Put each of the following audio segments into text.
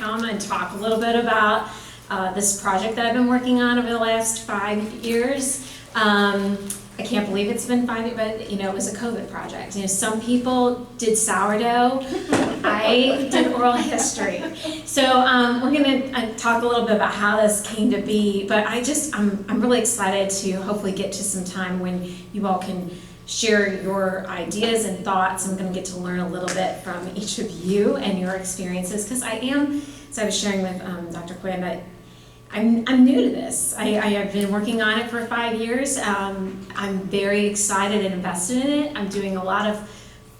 come and talk a little bit about this project that I've been working on over the last 5 years. I can't believe it's been 5 years, but it was a COVID project. Some people did sourdough. I did oral history. So we're gonna talk a little bit about how this came to be, but I'm really excited to hopefully get to some time when you all can share your ideas and thoughts. I'm gonna get to learn a little bit from each of you and your experiences, because as I was sharing with Dr. Quinn, that I'm new to this. I have been working on it for 5 years. I'm very excited and invested in it. I'm doing a lot of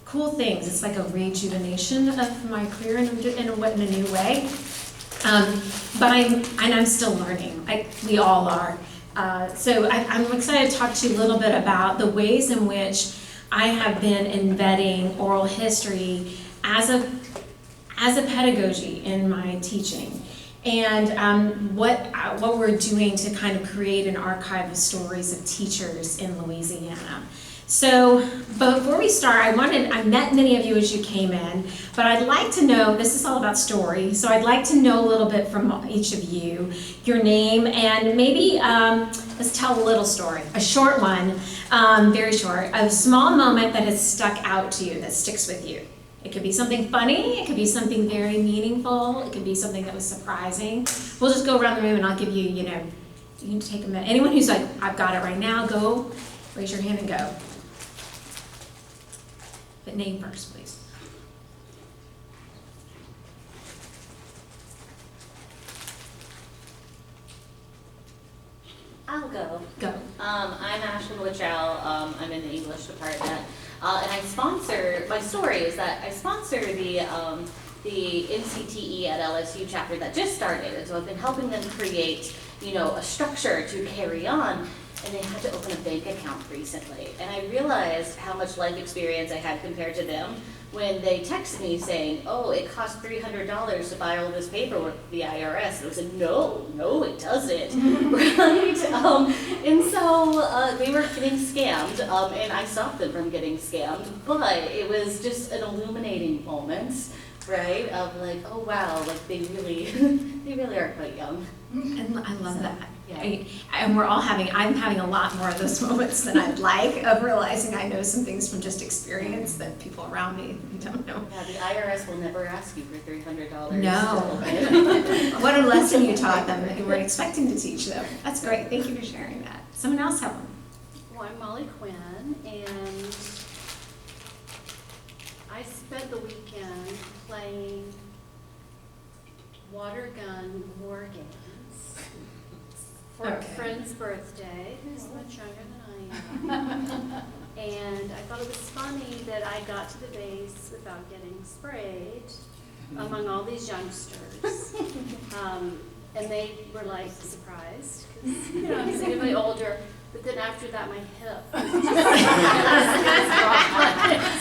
cool things. It's like a rejuvenation of my career in a new way. But I'm still learning. We all are. So I'm excited to talk to you a little bit about the ways in which I have been embedding oral history as a pedagogy in my teaching. And what we're doing to kind of create an archive of stories of teachers in Louisiana. So before we start, I met many of you as you came in, but I'd like to know, this is all about story, so I'd like to know a little bit from each of you, your name, and maybe let's tell a little story, a short one, very short, a small moment that has stuck out to you, that sticks with you. It could be something funny, it could be something very meaningful, it could be something that was surprising. We'll just go around the room and I'll give you, you can take a minute. Anyone who's like, I've got it right now, go, raise your hand and go. But name first, please. I'll go. Go. I'm Ashlyn Witchell. I'm in the English department. And my story is that I sponsor the NCTE at LSU chapter that just started. And so I've been helping them create, a structure to carry on. And they had to open a bank account recently. And I realized how much life experience I had compared to them when they texted me saying, oh, it cost $300 to buy all this paperwork for the IRS. And I said, no, it doesn't, right? And so they were getting scammed, and I stopped them from getting scammed. But it was just an illuminating moment, right? Of like, oh wow, like they really are quite young. And I love that. Yeah. And I'm having a lot more of those moments than I'd like, of realizing I know some things from just experience that people around me don't know. Yeah, the IRS will never ask you for $300. No. What a lesson you taught them that you weren't expecting to teach them. That's great. Thank you for sharing that. Someone else have one. Well, I'm Molly Quinn, and I spent the weekend playing water gun war games for a friend's birthday, who's much younger than I am. And I thought it was funny that I got to the base without getting sprayed among all these youngsters. And they were like surprised, because I'm significantly older. But then after that, my hip was just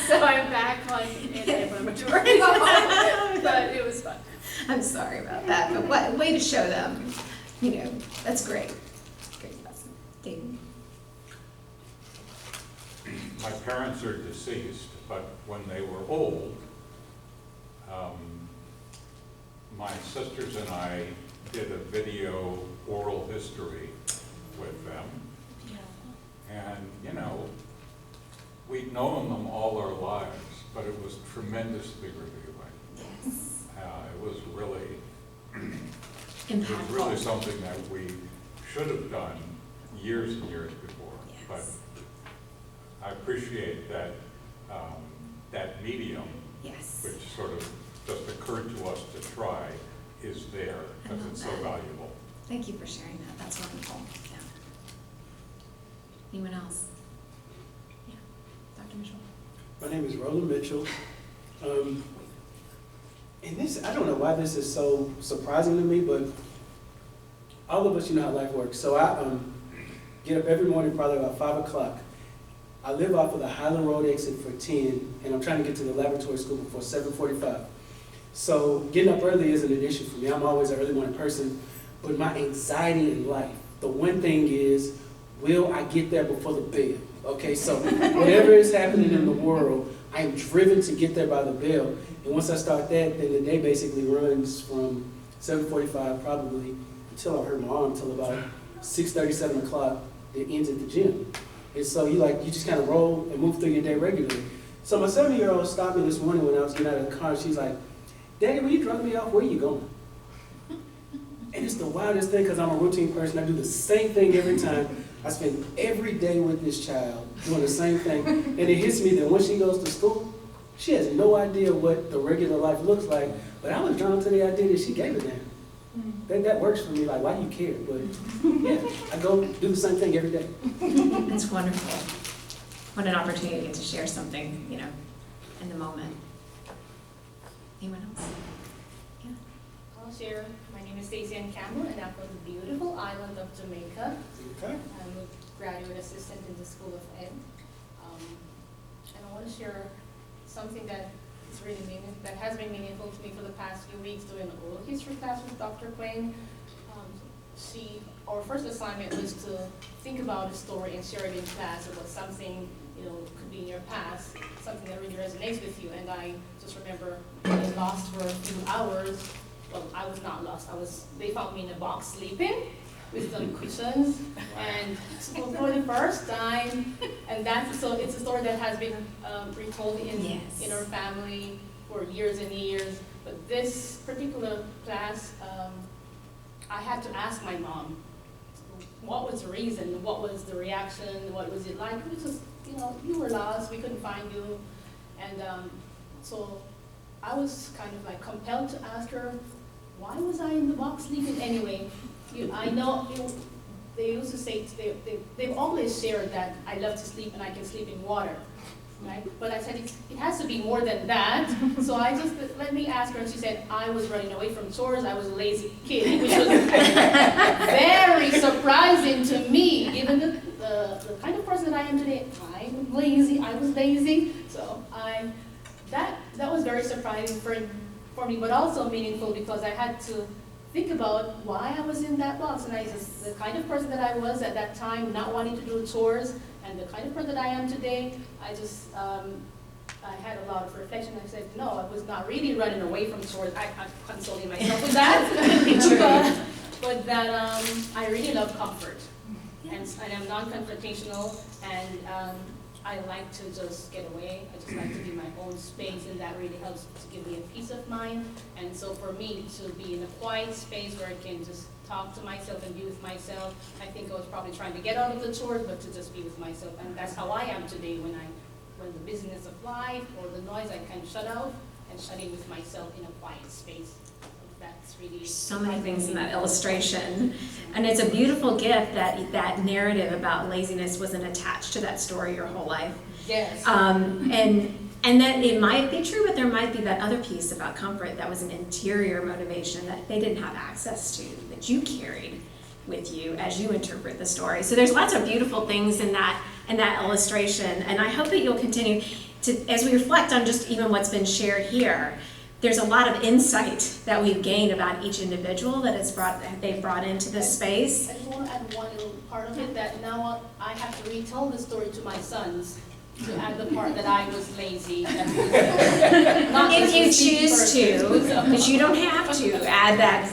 so I'm back on anti-inflammatory. But it was fun. I'm sorry about that, but what way to show them, that's great. Great lesson. David. My parents are deceased, but when they were old, my sisters and I did a video oral history with them. And, we'd known them all our lives, but it was tremendously revealing. Yes. It was really Impactful. something that we should have done years and years before. Yes. But I appreciate that that medium, Yes. which sort of just occurred to us to try, is there I because love it's that. so valuable. Thank you for sharing that. That's wonderful. Yeah. Anyone else? Yeah. Dr. Mitchell. My name is Roland Mitchell. And this, I don't know why this is so surprising to me, but all of us, how life works. So I get up every morning probably about 5 o'clock. I live off of the Highland Road exit for 10, and I'm trying to get to the laboratory school before 7:45. So getting up early isn't an issue for me. I'm always an early morning person. But my anxiety in life, the one thing is, will I get there before the bell? Okay, so whatever is happening in the world, I am driven to get there by the bell. And once I start that, then the day basically runs from 7:45 probably until I hurt my arm, until about 6:30, 7 o'clock. It ends at the gym. And so you just kind of roll and move through your day regularly. So my 7-year-old stopped me this morning when I was getting out of the car. She's like, "Daddy, will you drop me off? Where are you going?" And it's the wildest thing because I'm a routine person. I do the same thing every time. I spend every day with this child doing the same thing. And it hits me that when she goes to school, she has no idea what the regular life looks like. But I was drawn to the idea that she gave it down. That works for me. Like, why do you care? But yeah, I go do the same thing every day. It's wonderful. What an opportunity to share something, in the moment. Anyone else? Yeah. I'll share. My name is Stacey Ann Campbell, and I'm from the beautiful island of Jamaica. Okay. I'm a graduate assistant in the School of Ed. And I want to share something that is that has been meaningful to me for the past few weeks doing an oral history class with Dr. Quinn. Our first assignment was to think about a story and share it in class about something, could be in your past, something that really resonates with you. And I just remember being lost for a few hours. Well, I was not lost. They found me in a box sleeping with some cushions, and so for the first time, and it's a story that has been retold in our family for years and years. But this particular class, I had to ask my mom, what was the reason, what was the reaction, what was it like? It was just, you were lost, we couldn't find you, and so I was kind of like compelled to ask her, why was I in the box sleeping anyway? I know they used to say, they've always shared that I love to sleep and I can sleep in water, right? But I said, it has to be more than that. So I just, let me ask her, and she said, I was running away from chores, I was a lazy kid, which was very surprising to me, given the kind of person that I am today. I'm lazy, I was lazy, so that was very surprising for me, but also meaningful because I had to think about why I was in that box, and the kind of person that I was at that time, not wanting to do chores, and the kind of person that I am today, I had a lot of reflection. I said, no, I was not really running away from chores. I'm consoling myself with that, but that I really love comfort, and I'm non-confrontational, and I like to just get away. I just like to be my own space, and that really helps to give me a peace of mind. And so for me to be in a quiet space where I can just talk to myself and be with myself, I think I was probably trying to get out of the chores, but to just be with myself. And that's how I am today when the busyness of life or the noise, I kind of shut out and shut in with myself in a quiet space. That's really so many things in that illustration, and it's a beautiful gift that narrative about laziness wasn't attached to that story your whole life. Yes. And that it might be true, but there might be that other piece about comfort that was an interior motivation that they didn't have access to, that you carried with you as you interpret the story. So there's lots of beautiful things in that illustration, and I hope that you'll continue to, as we reflect on just even what's been shared here. There's a lot of insight that we've gained about each individual that they've brought into this space. I just want to add one little part of it, that now I have to retell the story to my sons to add the part that I was lazy. If you choose to, but you don't have to add that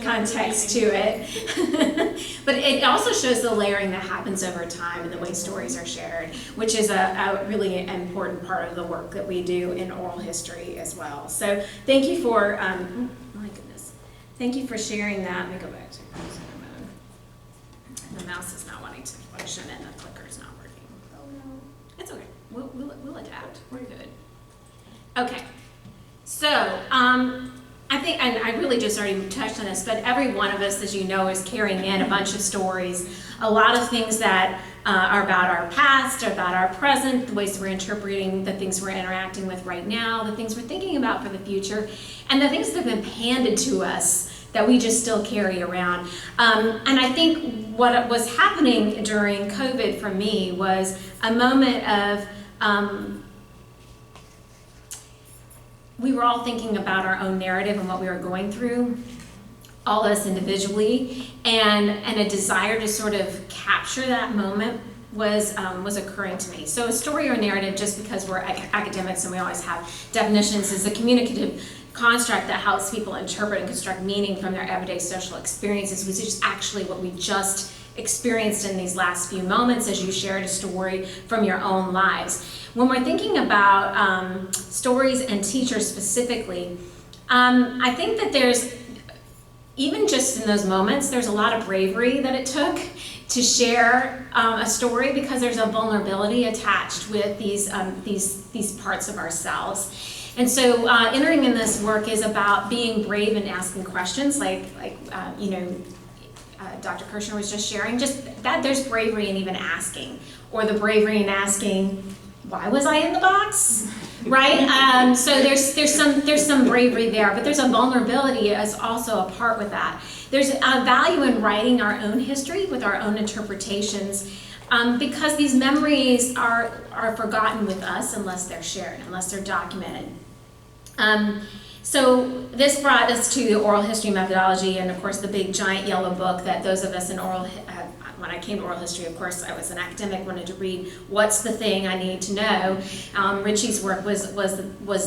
context to it. But it also shows the layering that happens over time and the way stories are shared, which is a really important part of the work that we do in oral history as well. So thank you for, my goodness, thank you for sharing that. Let me go back to presenter mode. The mouse is not wanting to function and the clicker's not working. Oh no. It's okay. We'll adapt. We're good. Okay. So, I think, and I really just already touched on this, but every one of us, as you know, is carrying in a bunch of stories, a lot of things that are about our past, about our present, the ways we're interpreting the things we're interacting with right now, the things we're thinking about for the future, and the things that have been handed to us that we just still carry around. And I think what was happening during COVID for me was a moment of, we were all thinking about our own narrative and what we were going through, all of us individually, and a desire to sort of capture that moment was occurring to me. So a story or narrative, just because we're academics and we always have definitions, is a communicative construct that helps people interpret and construct meaning from their everyday social experiences, which is actually what we just experienced in these last few moments as you shared a story from your own lives. When we're thinking about stories and teachers specifically, I think that there's, even just in those moments, there's a lot of bravery that it took to share a story, because there's a vulnerability attached with these parts of ourselves. And so entering in this work is about being brave and asking questions, like Dr. Kirshner was just sharing, just that there's bravery in even asking, or the bravery in asking, why was I in the box? Right? So there's some bravery there, but there's a vulnerability as also a part with that. There's a value in writing our own history with our own interpretations, because these memories are forgotten with us unless they're shared, unless they're documented. So this brought us to the oral history methodology, and of course the big giant yellow book that those of us in when I came to oral history, of course I was an academic, wanted to read what's the thing I need to know. Richie's work was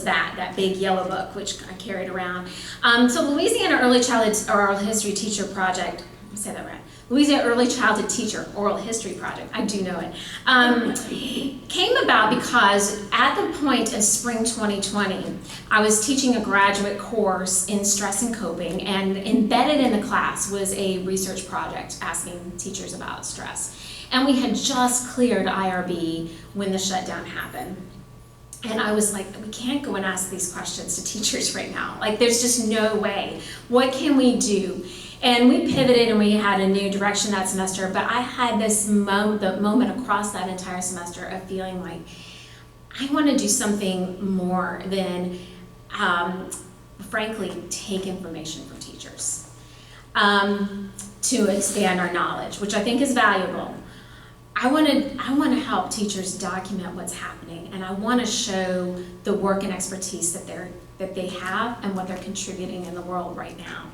that big yellow book, which I carried around. So Louisiana Early Childhood Oral History Teacher Project, let me say that right. Louisiana Early Childhood Teacher Oral History Project, I do know it, came about because at the point of spring 2020, I was teaching a graduate course in stress and coping, and embedded in the class was a research project asking teachers about stress. And we had just cleared IRB when the shutdown happened. And I was like, we can't go and ask these questions to teachers right now. Like, there's just no way. What can we do? And we pivoted and we had a new direction that semester, but I had this moment across that entire semester of feeling like I want to do something more than, frankly, take information from teachers to expand our knowledge, which I think is valuable. I want to help teachers document what's happening, and I want to show the work and expertise that they have and what they're contributing in the world right now.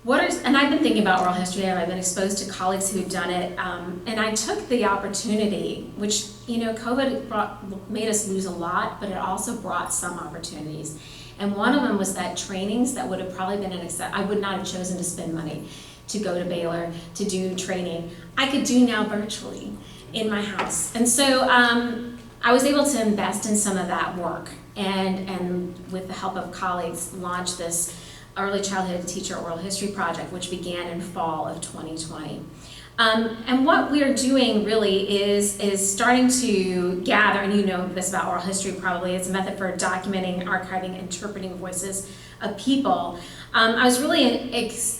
And I've been thinking about oral history, and I've been exposed to colleagues who've done it, and I took the opportunity, which, COVID made us lose a lot, but it also brought some opportunities. And one of them was that trainings that would have probably been I would not have chosen to spend money to go to Baylor to do training, I could do now virtually in my house. And so I was able to invest in some of that work, and with the help of colleagues, launch this Early Childhood Teacher Oral History Project, which began in fall of 2020. And what we're doing really is starting to gather, and you know this about oral history probably, it's a method for documenting, archiving, interpreting voices of people. I was really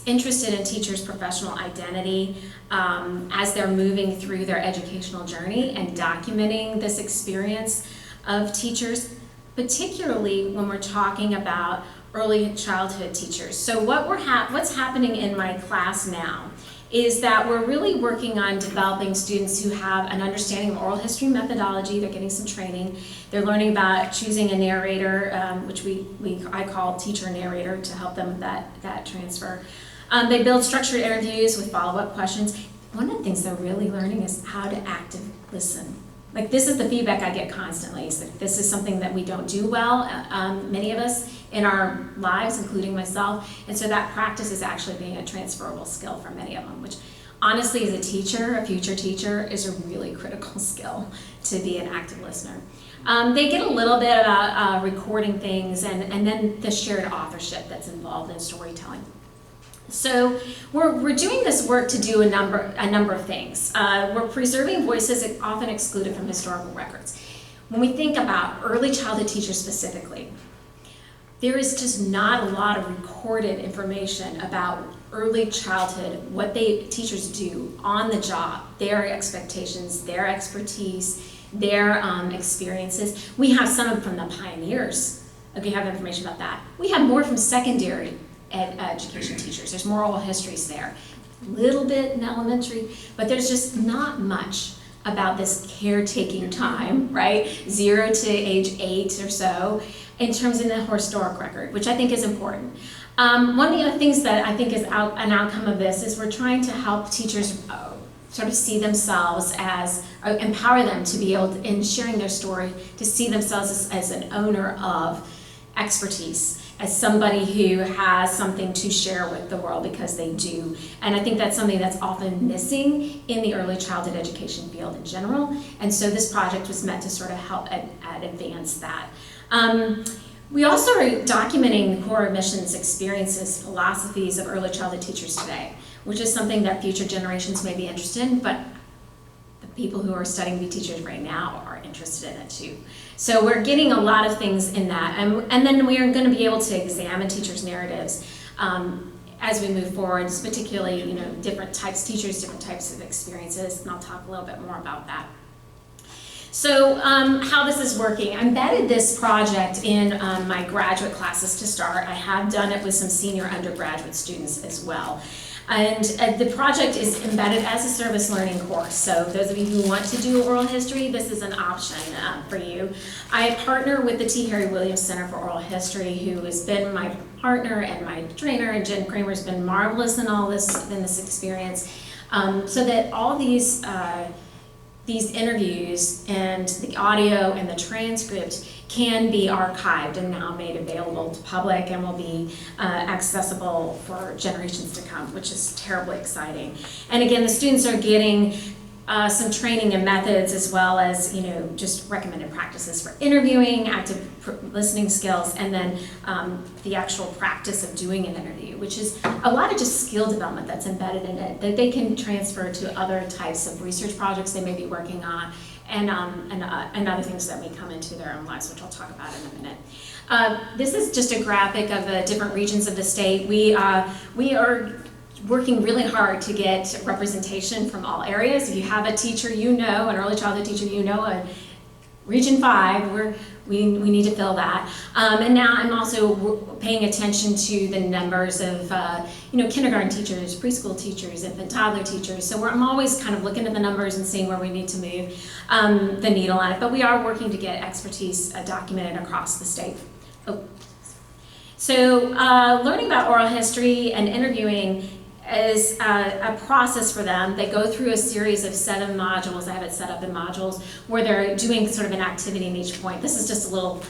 interested in teachers' professional identity as they're moving through their educational journey and documenting this experience of teachers, particularly when we're talking about early childhood teachers. So what's happening in my class now is that we're really working on developing students who have an understanding of oral history methodology. They're getting some training. They're learning about choosing a narrator, which I call teacher narrator, to help them with that transfer. They build structured interviews with follow-up questions. One of the things they're really learning is how to actively listen. Like, this is the feedback I get constantly. So this is something that we don't do well, many of us, in our lives, including myself. And so that practice is actually being a transferable skill for many of them, which honestly, as a teacher, a future teacher, is a really critical skill to be an active listener. They get a little bit about recording things, and then the shared authorship that's involved in storytelling. So we're doing this work to do a number of things. We're preserving voices often excluded from historical records. When we think about early childhood teachers specifically, there is just not a lot of recorded information about early childhood, what teachers do on the job, their expectations, their expertise, their experiences. We have some from the pioneers. We have information about that. We have more from secondary education teachers. There's more oral histories there. A little bit in elementary, but there's just not much about this caretaking time, right? 0 to age 8 or so, in terms of the historic record, which I think is important. One of the other things that I think is an outcome of this is we're trying to help teachers sort of see themselves as, or empower them to be able to, in sharing their story, to see themselves as an owner of expertise, as somebody who has something to share with the world, because they do. And I think that's something that's often missing in the early childhood education field in general. And so this project was meant to sort of help advance that. We also are documenting core missions, experiences, philosophies of early childhood teachers today, which is something that future generations may be interested in, but the people who are studying to be teachers right now are interested in it too. So we're getting a lot of things in that, and then we are going to be able to examine teachers' narratives as we move forward, particularly different types of teachers, different types of experiences, and I'll talk a little bit more about that. So how this is working, I embedded this project in my graduate classes to start. I have done it with some senior undergraduate students as well. And the project is embedded as a service learning course. So those of you who want to do oral history, this is an option for you. I partner with the T. Harry Williams Center for Oral History, who has been my partner and my trainer, and Jen Kramer's been marvelous in all this, in this experience. So that all these interviews and the audio and the transcript can be archived and now made available to public and will be accessible for generations to come, which is terribly exciting. And again, the students are getting some training and methods, as well as just recommended practices for interviewing, active listening skills, and then the actual practice of doing an interview, which is a lot of just skill development that's embedded in it that they can transfer to other types of research projects they may be working on, and other things that may come into their own lives, which I'll talk about in a minute. This is just a graphic of the different regions of the state. We are working really hard to get representation from all areas. If you have a teacher an early childhood teacher a Region 5, we need to fill that. And now I'm also paying attention to the numbers of kindergarten teachers, preschool teachers, infant toddler teachers. So I'm always kind of looking at the numbers and seeing where we need to move the needle on it. But we are working to get expertise documented across the state. So learning about oral history and interviewing is a process for them. They go through a series of 7 modules. I have it set up in modules where they're doing sort of an activity in each point. This is just a little,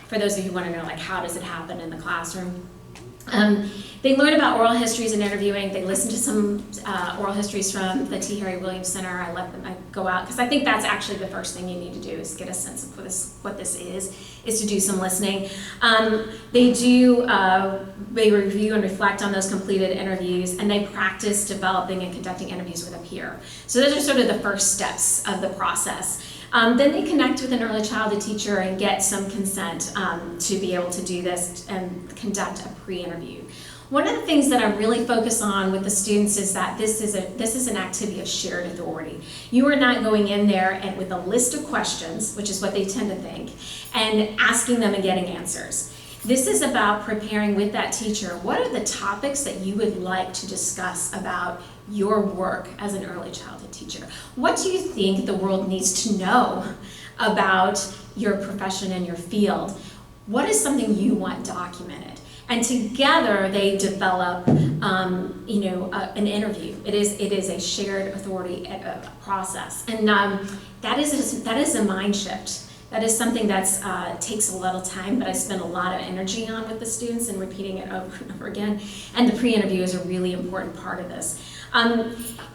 for those of you who want to know, like, how does it happen in the classroom? They learn about oral histories and interviewing. They listen to some oral histories from the T. Harry Williams Center. I go out, because I think that's actually the first thing you need to do, is get a sense of what this is to do some listening. They review and reflect on those completed interviews, and they practice developing and conducting interviews with a peer. So those are sort of the first steps of the process. Then they connect with an early childhood teacher and get some consent to be able to do this and conduct a pre-interview. One of the things that I really focus on with the students is that this is an activity of shared authority. You are not going in there and with a list of questions, which is what they tend to think, and asking them and getting answers. This is about preparing with that teacher, what are the topics that you would like to discuss about your work as an early childhood teacher? What do you think the world needs to know about your profession and your field? What is something you want documented? And together they develop, an interview. It is a shared authority process, and that is a mind shift. That is something that takes a little time, but I spend a lot of energy on with the students and repeating it over and over again. And the pre-interview is a really important part of this.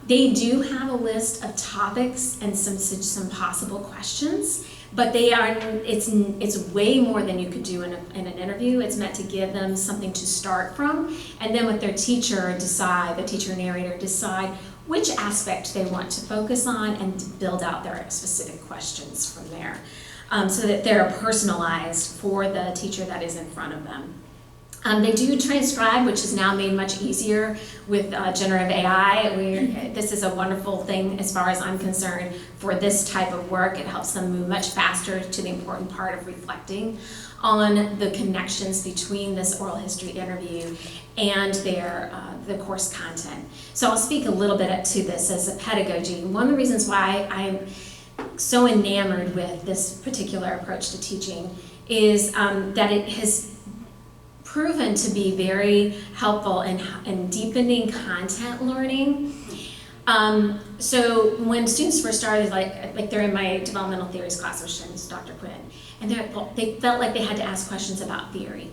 They do have a list of topics and some possible questions, but it's way more than you could do in an interview. It's meant to give them something to start from, and then with their teacher the teacher narrator decide which aspect they want to focus on and build out their specific questions from there. So that they're personalized for the teacher that is in front of them. They do transcribe, which is now made much easier with generative AI. This is a wonderful thing as far as I'm concerned for this type of work. It helps them move much faster to the important part of reflecting on the connections between this oral history interview and the course content. So I'll speak a little bit to this as a pedagogy. One of the reasons why I'm so enamored with this particular approach to teaching is that it has proven to be very helpful in deepening content learning So when students first started, like they're in my developmental theories class, which is Dr. Quinn, and they felt like they had to ask questions about theory.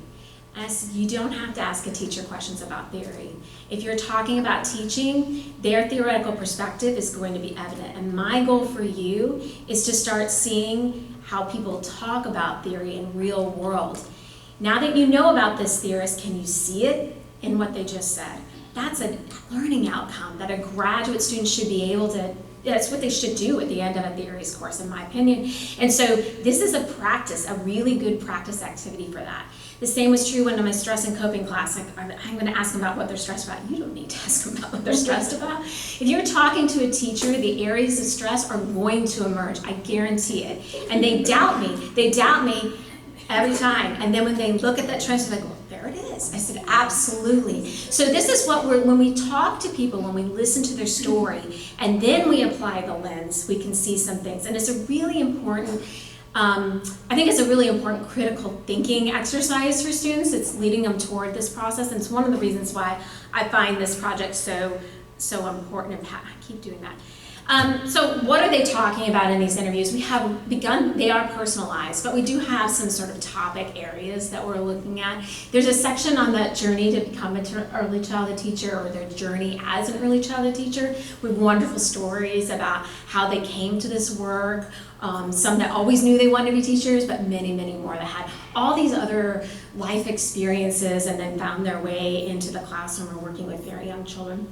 And I said, you don't have to ask a teacher questions about theory. If you're talking about teaching, their theoretical perspective is going to be evident. And my goal for you is to start seeing how people talk about theory in real world. Now that you know about this theorist, can you see it in what they just said? That's a learning outcome that a graduate student should be able to, that's what they should do at the end of a theories course, in my opinion. And so this is a practice, a really good practice activity for that. The same was true when in my stress and coping class. I'm going to ask them about what they're stressed about. You don't need to ask them about what they're stressed about. If you're talking to a teacher, the areas of stress are going to emerge. I guarantee it. And they doubt me. They doubt me every time. And then when they look at that stress, they're like, well, there it is. I said, absolutely. So this is what when we talk to people, when we listen to their story, and then we apply the lens, we can see some things. And it's a really important, I think it's a really important critical thinking exercise for students. It's leading them toward this process, and it's one of the reasons why I find this project so important. And I keep doing that. So what are they talking about in these interviews? We have begun, they are personalized, but we do have some sort of topic areas that we're looking at. There's a section on that journey to become an early childhood teacher, or their journey as an early childhood teacher, with wonderful stories about how they came to this work. Some that always knew they wanted to be teachers, but many, many more that had all these other life experiences and then found their way into the classroom or working with very young children.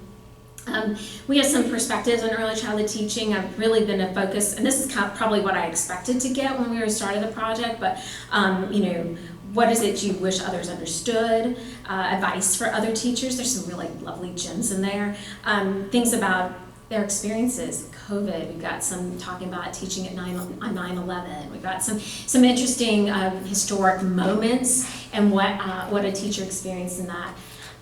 We have some perspectives on early childhood teaching. I've really been a focus, and this is probably what I expected to get when we started the project, but you know, what is it you wish others understood? Advice for other teachers. There's some really lovely gems in there. Things about their experiences, COVID. We've got some talking about teaching at 9/11. We've got some interesting historic moments and what a teacher experienced in that.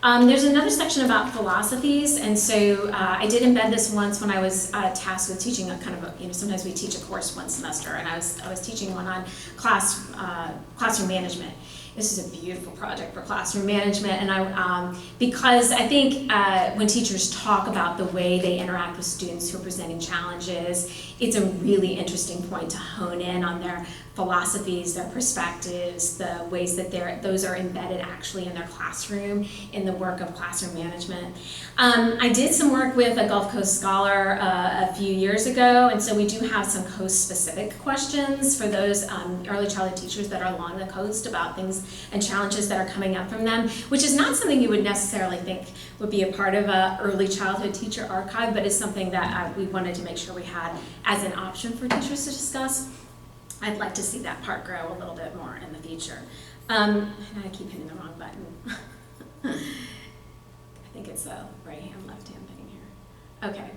There's another section about philosophies, and so I did embed this once when I was tasked with teaching a kind of a, you know, sometimes we teach a course one semester, and I was teaching one on classroom management. This is a beautiful project for classroom management, and because I think when teachers talk about the way they interact with students who are presenting challenges, it's a really interesting point to hone in on their philosophies, their perspectives, the ways that those are embedded actually in their classroom, in the work of classroom management. I did some work with a Gulf Coast scholar a few years ago, and so we do have some coast-specific questions for those early childhood teachers that are along the coast about things and challenges that are coming up from them, which is not something you would necessarily think would be a part of an early childhood teacher archive, but is something that we wanted to make sure we had as an option for teachers to discuss. I'd like to see that part grow a little bit more in the future. And I keep hitting the wrong button. I think it's a right hand, left hand thing here. Okay.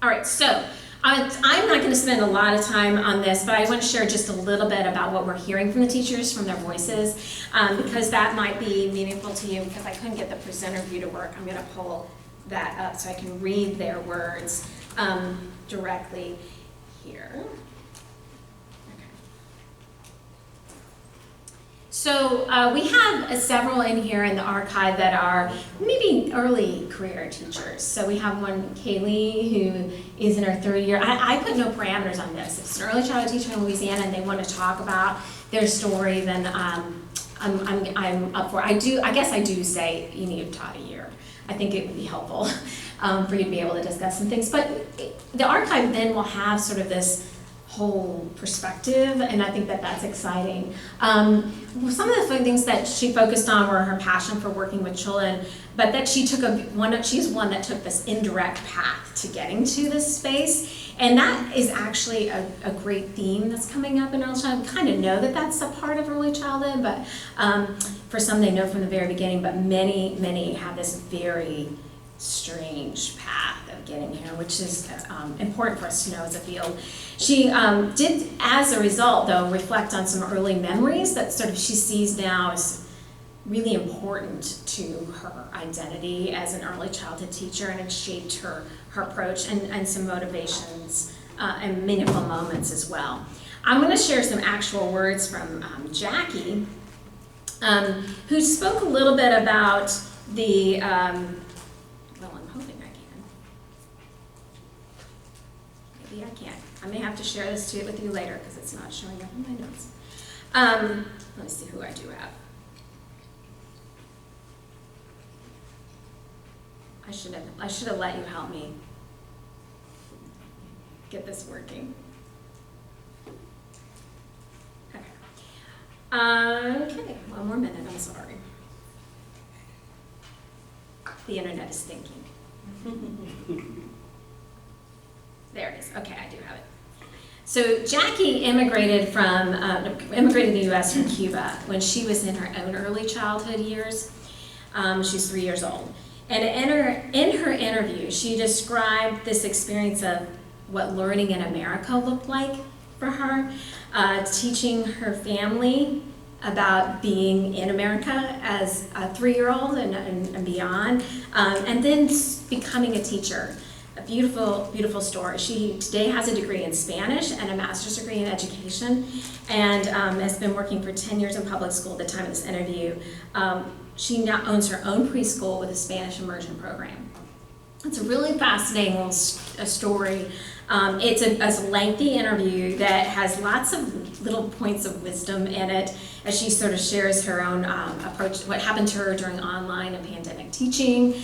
All right, so I'm not going to spend a lot of time on this, but I want to share just a little bit about what we're hearing from the teachers, from their voices, because that might be meaningful to you. Because I couldn't get the presenter view to work, I'm going to pull that up so I can read their words directly here. So we have several in here in the archive that are maybe early career teachers. So we have one, Kaylee, who is in her third year. I put no parameters on this. If it's an early childhood teacher in Louisiana and they want to talk about their story, then I'm up for it. I guess I do say you need to have taught a year. I think it would be helpful for you to be able to discuss some things. But the archive then will have sort of this whole perspective, and I think that that's exciting. Some of the things that she focused on were her passion for working with children, but that she took she's one that took this indirect path to getting to this space, and that is actually a great theme that's coming up in early childhood. We kind of know that that's a part of early childhood, but for some they know from the very beginning, but many have this very strange path of getting here, which is important for us to know as a field. She did, as a result, though, reflect on some early memories that sort of she sees now as really important to her identity as an early childhood teacher, and it shaped her approach and some motivations and meaningful moments as well. I'm going to share some actual words from Jackie, who spoke a little bit about the well, I'm hoping I can. maybe I can't. I may have to share this with you later because it's not showing up in my notes. Let me see who I do have. I should have let you help me get this working. Okay, one more minute, I'm sorry. The internet is thinking. There it is, okay, I do have it. So Jackie immigrated to the US from Cuba when she was in her own early childhood years. She's 3 years old. And in her interview, she described this experience of what learning in America looked like for her, teaching her family about being in America as a 3-year-old and beyond, and then becoming a teacher. A beautiful, beautiful story. She today has a degree in Spanish and a master's degree in education, and has been working for 10 years in public school at the time of this interview. She now owns her own preschool with a Spanish immersion program. It's a really fascinating little story. It's a lengthy interview that has lots of little points of wisdom in it as she sort of shares her own approach, what happened to her during online and pandemic teaching,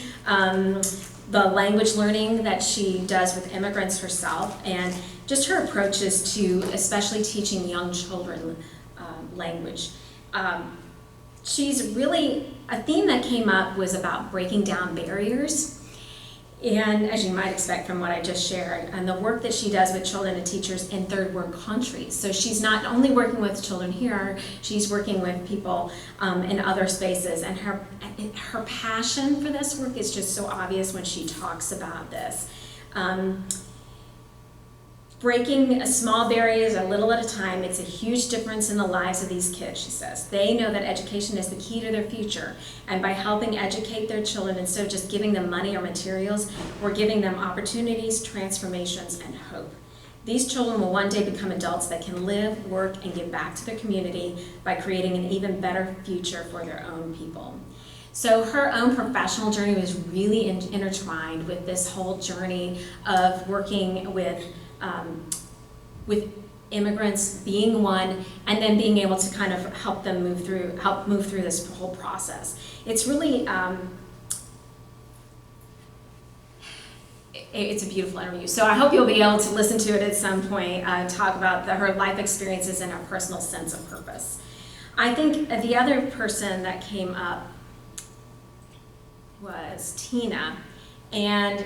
the language learning that she does with immigrants herself, and just her approaches to especially teaching young children language. She's really, a theme that came up was about breaking down barriers. And as you might expect from what I just shared, and the work that she does with children and teachers in third world countries. So she's not only working with children here, she's working with people in other spaces. And her passion for this work is just so obvious when she talks about this. Breaking small barriers a little at a time makes a huge difference in the lives of these kids, she says. They know that education is the key to their future, and by helping educate their children, instead of just giving them money or materials, we're giving them opportunities, transformations, and hope. These children will one day become adults that can live, work, and give back to their community by creating an even better future for their own people. So her own professional journey was really intertwined with this whole journey of working with immigrants, being one, and then being able to kind of help move through this whole process. It's really, it's a beautiful interview. So I hope you'll be able to listen to it at some point, talk about her life experiences and her personal sense of purpose. I think the other person that came up was Tina, and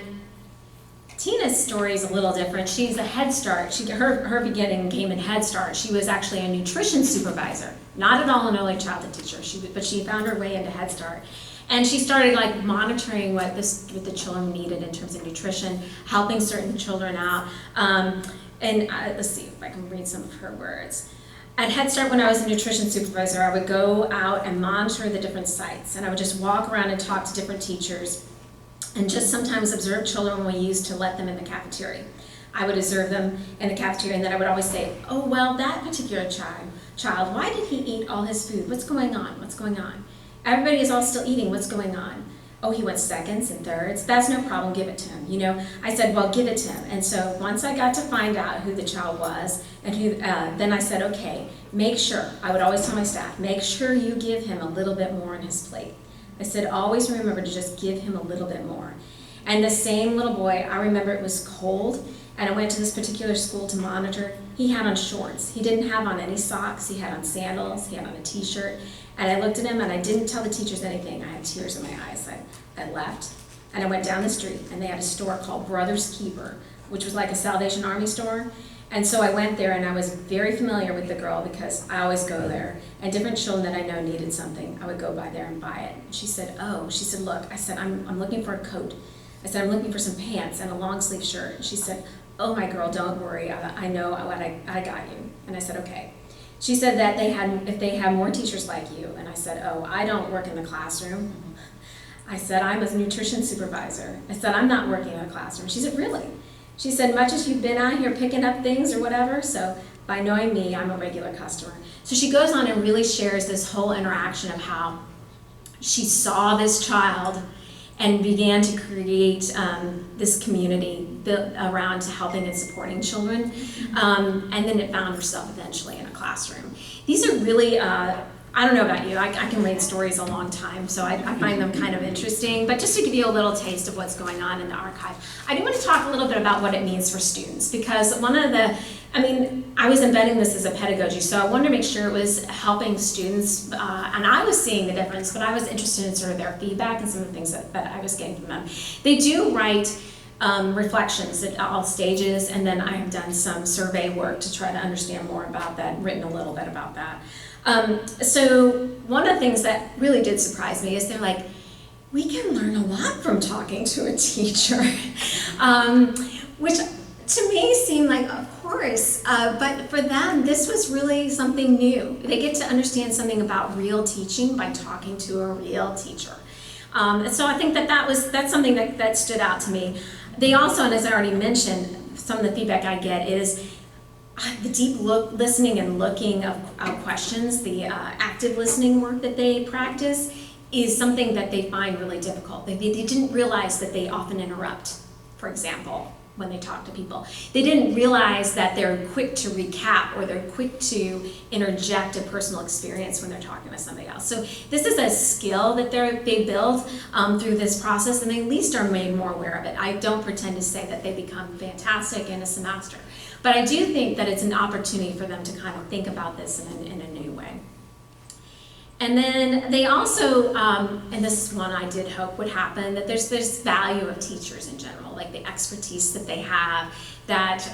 Tina's story is a little different. She's a Head Start. Her beginning came in Head Start. She was actually a nutrition supervisor, not at all an early childhood teacher, but she found her way into Head Start. And she started like monitoring what the children needed in terms of nutrition, helping certain children out. Let's see if I can read some of her words. At Head Start, when I was a nutrition supervisor, I would go out and monitor the different sites, and I would just walk around and talk to different teachers, and just sometimes observe children we used to let them in the cafeteria. I would observe them in the cafeteria, and then I would always say, oh, well, that particular child, why did he eat all his food? What's going on? What's going on? Everybody is all still eating. What's going on? Oh, he went seconds and thirds. That's no problem. Give it to him. You know, I said, well, give it to him. And so once I got to find out who the child was, and then I said, okay, make sure. I would always tell my staff, make sure you give him a little bit more on his plate. I said, always remember to just give him a little bit more. And the same little boy, I remember it was cold, and I went to this particular school to monitor. He had on shorts. He didn't have on any socks. He had on sandals. He had on a t-shirt. And I looked at him, and I didn't tell the teachers anything. I had tears in my eyes. I left, and I went down the street, and they had a store called Brothers Keeper, which was like a Salvation Army store. And so I went there, and I was very familiar with the girl because I always go there. And different children that I know needed something, I would go by there and buy it. And she said, oh, she said, look, I said, I'm looking for a coat. I said, I'm looking for some pants and a long sleeve shirt. And she said, oh, my girl, don't worry. I know what I got you. And I said, okay. She said that if they had more teachers like you. And I said, oh, I don't work in the classroom. I said, I'm a nutrition supervisor. I said, I'm not working in a classroom. She said, really? She said, much as you've been out here picking up things or whatever, so by knowing me, I'm a regular customer. So she goes on and really shares this whole interaction of how she saw this child and began to create this community built around helping and supporting children. And then it found herself eventually in a classroom. These are really, I don't know about you, I can read stories a long time, so I find them kind of interesting. But just to give you a little taste of what's going on in the archive, I do want to talk a little bit about what it means for students, because one of the, I was embedding this as a pedagogy, so I wanted to make sure it was helping students, and I was seeing the difference, but I was interested in sort of their feedback and some of the things that I was getting from them. They do write reflections at all stages, and then I have done some survey work to try to understand more about that, written a little bit about that. So one of the things that really did surprise me is they're like, we can learn a lot from talking to a teacher, which to me seemed like, of course, but for them, this was really something new. They get to understand something about real teaching by talking to a real teacher. So I think that's something that stood out to me. They also, and as I already mentioned, some of the feedback I get is the deep listening and looking of questions, the active listening work that they practice is something that they find really difficult. They didn't realize that they often interrupt, for example, when they talk to people. They didn't realize that they're quick to recap or they're quick to interject a personal experience when they're talking with somebody else. So this is a skill that they build through this process, and they at least are made more aware of it. I don't pretend to say that they become fantastic in a semester, but I do think that it's an opportunity for them to kind of think about this in a new way. And then they also, and this is one I did hope would happen, that there's value of teachers in general, like the expertise that they have, that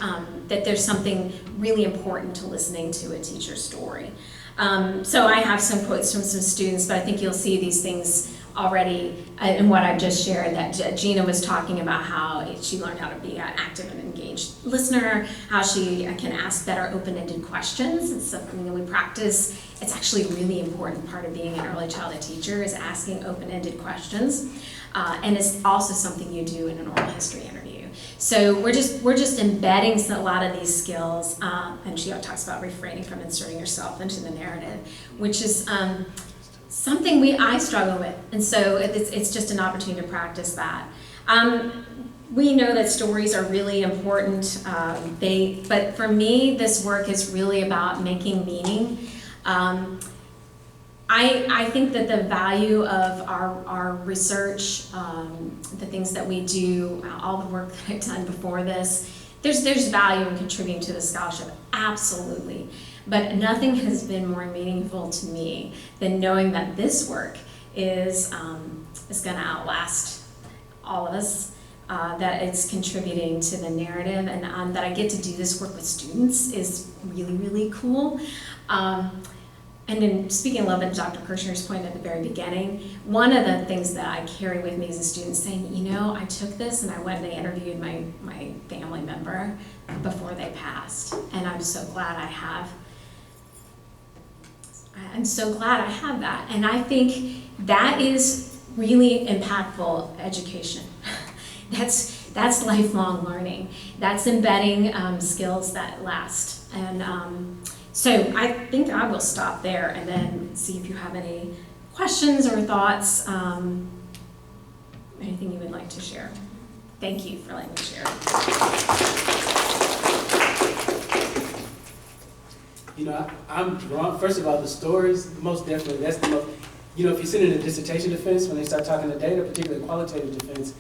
there's something really important to listening to a teacher's story. So I have some quotes from some students, but I think you'll see these things already in what I've just shared, that Gina was talking about how she learned how to be an active and engaged listener, how she can ask better open-ended questions. It's something that we practice. It's actually a really important part of being an early childhood teacher is asking open-ended questions. And it's also something you do in an oral history interview. So we're just embedding a lot of these skills, and she talks about refraining from inserting yourself into the narrative, which is something I struggle with, and so it's just an opportunity to practice that. We know that stories are really important, but for me, this work is really about making meaning. I think that the value of our research, the things that we do, all the work that I've done before this, there's value in contributing to the scholarship, absolutely. But nothing has been more meaningful to me than knowing that this work is going to outlast all of us, that it's contributing to the narrative, and that I get to do this work with students is really, really cool. And then speaking a little bit to Dr. Kirshner's point at the very beginning, one of the things that I carry with me as a student saying, you know, I took this and I went and I interviewed my family member before they passed, and I'm so glad I have. I'm so glad I have that, and I think that is really impactful education. That's lifelong learning. That's embedding skills that last. And so I think I will stop there and then see if you have any questions or thoughts, anything you would like to share. Thank you for letting me share. You know, I'm drawn, first of all, the stories, most definitely, that's the most, you know, if you sit in a dissertation defense, when they start talking to data, particularly qualitative defense,